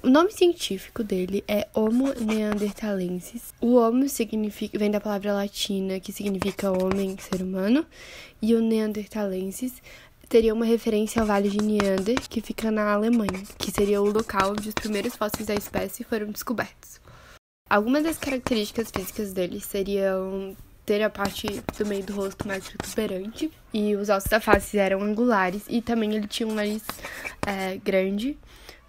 O nome científico dele é Homo neanderthalensis. O Homo vem da palavra latina que significa homem, ser humano, e o neanderthalensis teria uma referência ao Vale de Neander, que fica na Alemanha, que seria o local onde os primeiros fósseis da espécie foram descobertos. Algumas das características físicas dele seriam ter a parte do meio do rosto mais protuberante, e os ossos da face eram angulares, e também ele tinha um nariz grande,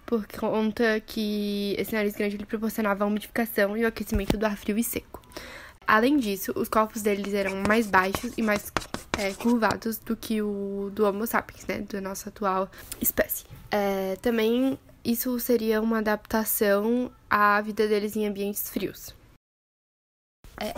por conta que esse nariz grande ele proporcionava a umidificação e o aquecimento do ar frio e seco. Além disso, os corpos deles eram mais baixos e mais curvados do que o do Homo sapiens, né, da nossa atual espécie. Também isso seria uma adaptação à vida deles em ambientes frios.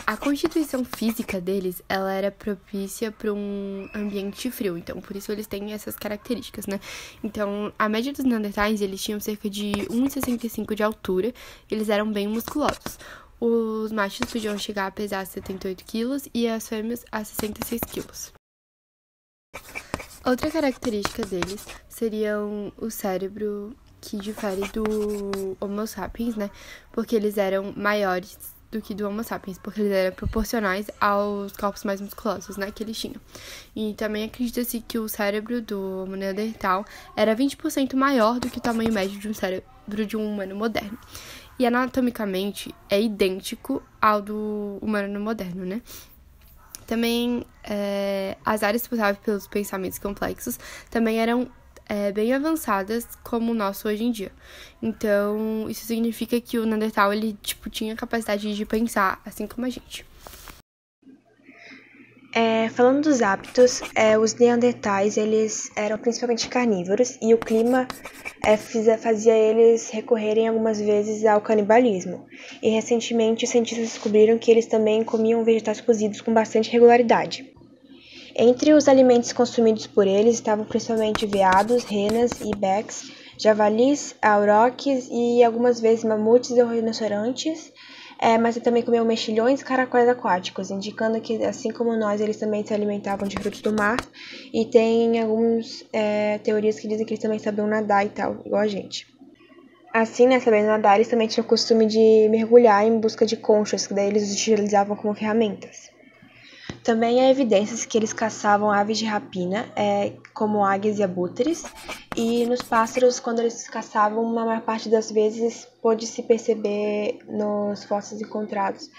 A constituição física deles, ela era propícia para um ambiente frio, então por isso eles têm essas características, né? Então, a média dos neandertais, eles tinham cerca de 1,65 de altura, eles eram bem musculosos. Os machos podiam chegar a pesar 78 quilos e as fêmeas a 66 quilos. Outra característica deles seria o cérebro, que difere do Homo sapiens, né? Porque eles eram maiores do que do Homo sapiens, porque eles eram proporcionais aos corpos mais musculosos, né, que eles tinham. E também acredita-se que o cérebro do Homo neandertal era 20% maior do que o tamanho médio de um cérebro de um humano moderno. E anatomicamente é idêntico ao do humano moderno, né? Também as áreas responsáveis pelos pensamentos complexos também eram bem avançadas como o nosso hoje em dia. Então, isso significa que o Neandertal, ele, tinha capacidade de pensar, assim como a gente. Falando dos hábitos, os neandertais, eles eram principalmente carnívoros e o clima fazia eles recorrerem algumas vezes ao canibalismo. E recentemente os cientistas descobriram que eles também comiam vegetais cozidos com bastante regularidade. Entre os alimentos consumidos por eles estavam principalmente veados, renas e ibex, javalis, auroques e algumas vezes mamutes e rinocerontes, mas também comiam mexilhões e caracóis aquáticos, indicando que, assim como nós, eles também se alimentavam de frutos do mar, e tem algumas teorias que dizem que eles também sabiam nadar e tal, igual a gente. Assim, né, sabendo nadar, eles também tinham o costume de mergulhar em busca de conchas, que daí eles utilizavam como ferramentas. Também há evidências que eles caçavam aves de rapina, como águias e abutres, e nos pássaros, quando eles caçavam, na maior parte das vezes pôde-se perceber nos fósseis encontrados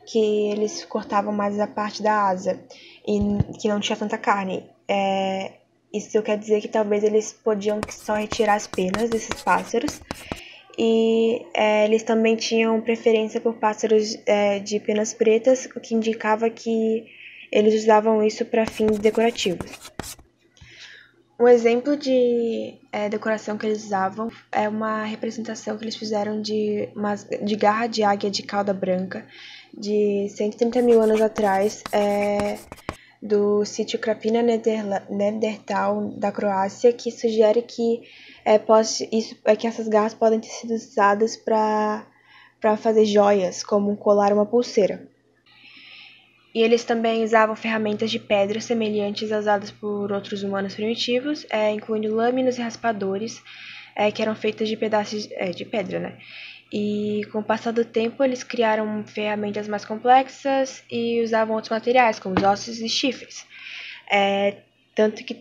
que eles cortavam mais a parte da asa e que não tinha tanta carne. Isso quer dizer que talvez eles podiam só retirar as penas desses pássaros, e eles também tinham preferência por pássaros de penas pretas, o que indicava que eles usavam isso para fins decorativos. Um exemplo de decoração que eles usavam é uma representação que eles fizeram de garra de águia de cauda branca, de 130 mil anos atrás, do sítio Krapina Neandertal da Croácia, que sugere que que essas garras podem ter sido usadas para fazer joias, como um colar ou uma pulseira. E eles também usavam ferramentas de pedra semelhantes às usadas por outros humanos primitivos, incluindo lâminas e raspadores, que eram feitas de pedaços de pedra, né? E com o passar do tempo, eles criaram ferramentas mais complexas e usavam outros materiais, como os ossos e chifres. Tanto que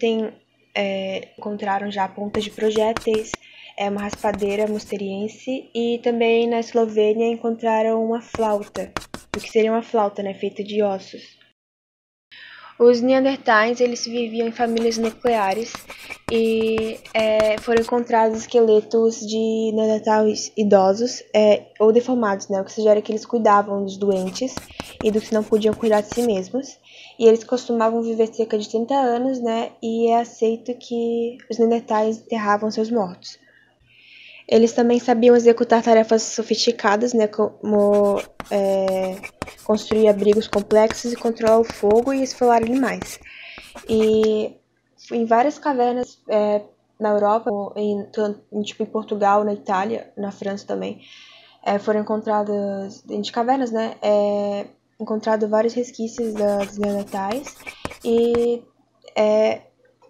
encontraram já pontas de projéteis, uma raspadeira musteriense, e também na Eslovênia encontraram uma flauta, o que seria uma flauta, né, feita de ossos. Os neandertais, eles viviam em famílias nucleares e foram encontrados esqueletos de neandertais idosos ou deformados, né, o que sugere que eles cuidavam dos doentes e dos que não podiam cuidar de si mesmos. E eles costumavam viver cerca de 30 anos, né, e é aceito que os neandertais enterravam seus mortos. Eles também sabiam executar tarefas sofisticadas, né, como construir abrigos complexos e controlar o fogo e esfolar animais. E em várias cavernas na Europa, em Portugal, na Itália, na França também, foram encontradas dentro de cavernas, né, encontrado vários resquícios dos neandertais e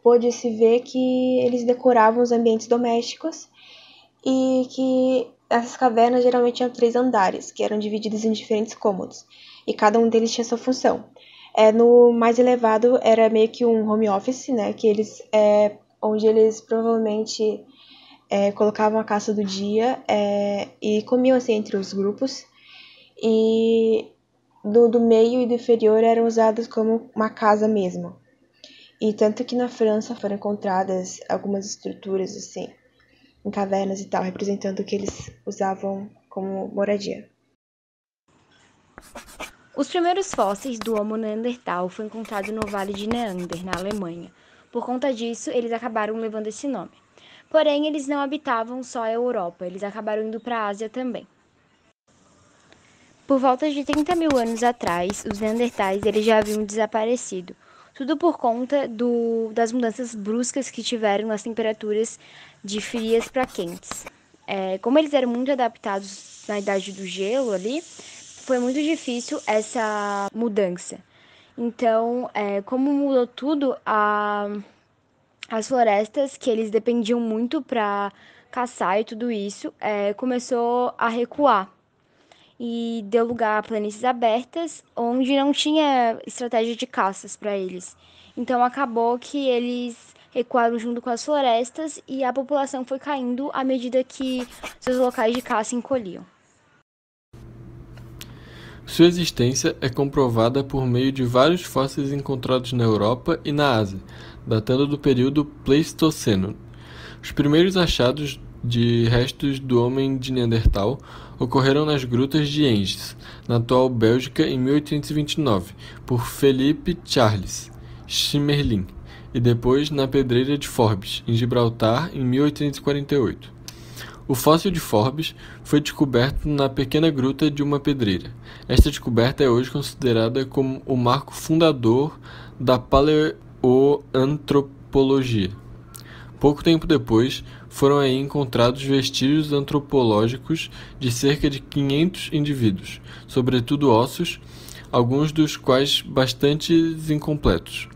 pôde-se ver que eles decoravam os ambientes domésticos e que essas cavernas geralmente tinham 3 andares, que eram divididos em diferentes cômodos, e cada um deles tinha sua função. No mais elevado era meio que um home office, né, que onde eles provavelmente colocavam a caça do dia e comiam assim entre os grupos, e do meio e do inferior eram usados como uma casa mesmo. E tanto que na França foram encontradas algumas estruturas assim, em cavernas e tal, representando o que eles usavam como moradia. Os primeiros fósseis do Homo neandertal foram encontrados no Vale de Neander, na Alemanha. Por conta disso, eles acabaram levando esse nome. Porém, eles não habitavam só a Europa, eles acabaram indo para a Ásia também. Por volta de 30 mil anos atrás, os neandertais eles já haviam desaparecido. Tudo por conta das mudanças bruscas que tiveram nas temperaturas de frias para quentes. Como eles eram muito adaptados na idade do gelo ali, foi muito difícil essa mudança. Então, como mudou tudo, as florestas, que eles dependiam muito para caçar e tudo isso, começou a recuar. E deu lugar a planícies abertas, onde não tinha estratégia de caças para eles. Então acabou que eles recuaram junto com as florestas e a população foi caindo à medida que seus locais de caça encolhiam. Sua existência é comprovada por meio de vários fósseis encontrados na Europa e na Ásia, datando do período Pleistoceno. Os primeiros achados de restos do homem de Neandertal ocorreram nas grutas de Enges, na atual Bélgica, em 1829, por Philippe Charles Schimmerlin, e depois na Pedreira de Forbes, em Gibraltar, em 1848. O fóssil de Forbes foi descoberto na pequena gruta de uma pedreira. Esta descoberta é hoje considerada como o marco fundador da paleoantropologia. Pouco tempo depois, foram aí encontrados vestígios antropológicos de cerca de 500 indivíduos, sobretudo ossos, alguns dos quais bastante incompletos.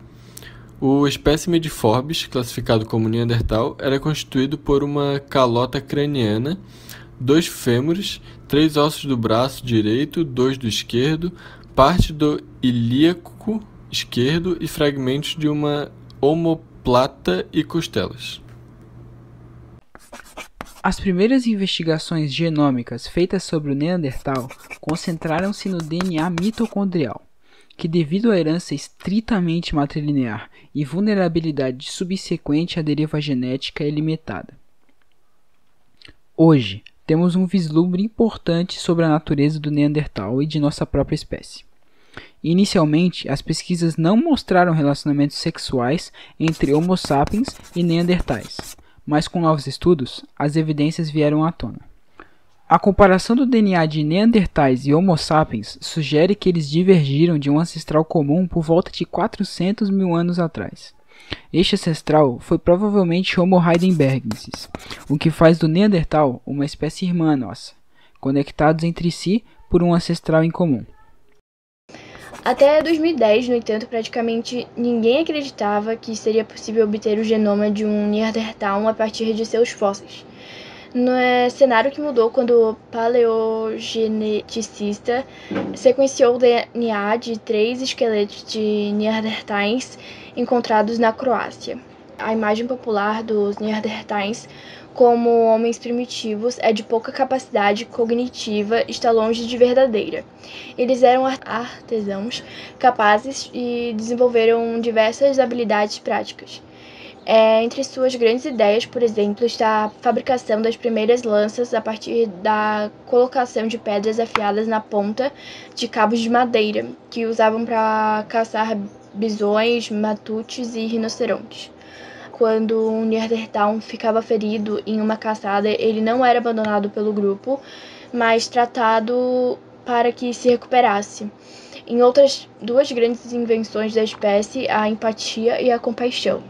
O espécime de Forbes, classificado como Neandertal, era constituído por uma calota craniana, 2 fêmures, 3 ossos do braço direito, 2 do esquerdo, parte do ilíaco esquerdo e fragmentos de uma omoplata e costelas. As primeiras investigações genômicas feitas sobre o Neandertal concentraram-se no DNA mitocondrial, que devido à herança estritamente matrilinear e vulnerabilidade subsequente à deriva genética é limitada. Hoje, temos um vislumbre importante sobre a natureza do Neandertal e de nossa própria espécie. Inicialmente, as pesquisas não mostraram relacionamentos sexuais entre Homo sapiens e Neandertais, mas com novos estudos, as evidências vieram à tona. A comparação do DNA de Neandertais e Homo sapiens sugere que eles divergiram de um ancestral comum por volta de 400 mil anos atrás. Este ancestral foi provavelmente Homo heidelbergensis, o que faz do Neandertal uma espécie irmã nossa, conectados entre si por um ancestral em comum. Até 2010, no entanto, praticamente ninguém acreditava que seria possível obter o genoma de um Neandertal a partir de seus fósseis. No cenário que mudou quando o paleogeneticista sequenciou o DNA de 3 esqueletos de Neandertais encontrados na Croácia. A imagem popular dos Neandertais como homens primitivos é de pouca capacidade cognitiva, está longe de verdadeira. Eles eram artesãos capazes e desenvolveram diversas habilidades práticas. Entre suas grandes ideias, por exemplo, está a fabricação das primeiras lanças a partir da colocação de pedras afiadas na ponta de cabos de madeira, que usavam para caçar bisões, matutes e rinocerontes. Quando um Neandertal ficava ferido em uma caçada, ele não era abandonado pelo grupo, mas tratado para que se recuperasse. Em outras 2 grandes invenções da espécie, a empatia e a compaixão.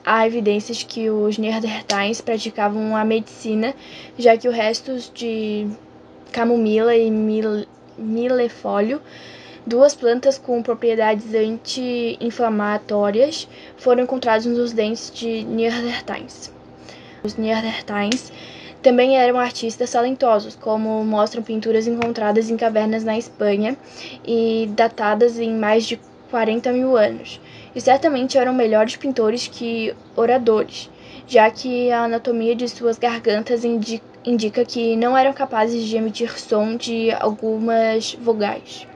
Há evidências que os Neandertais praticavam a medicina, já que os restos de camomila e milefólio, duas plantas com propriedades anti-inflamatórias foram encontradas nos dentes de Neandertais. Os Neandertais também eram artistas talentosos, como mostram pinturas encontradas em cavernas na Espanha e datadas em mais de 40 mil anos. E certamente eram melhores pintores que oradores, já que a anatomia de suas gargantas indica que não eram capazes de emitir som de algumas vogais.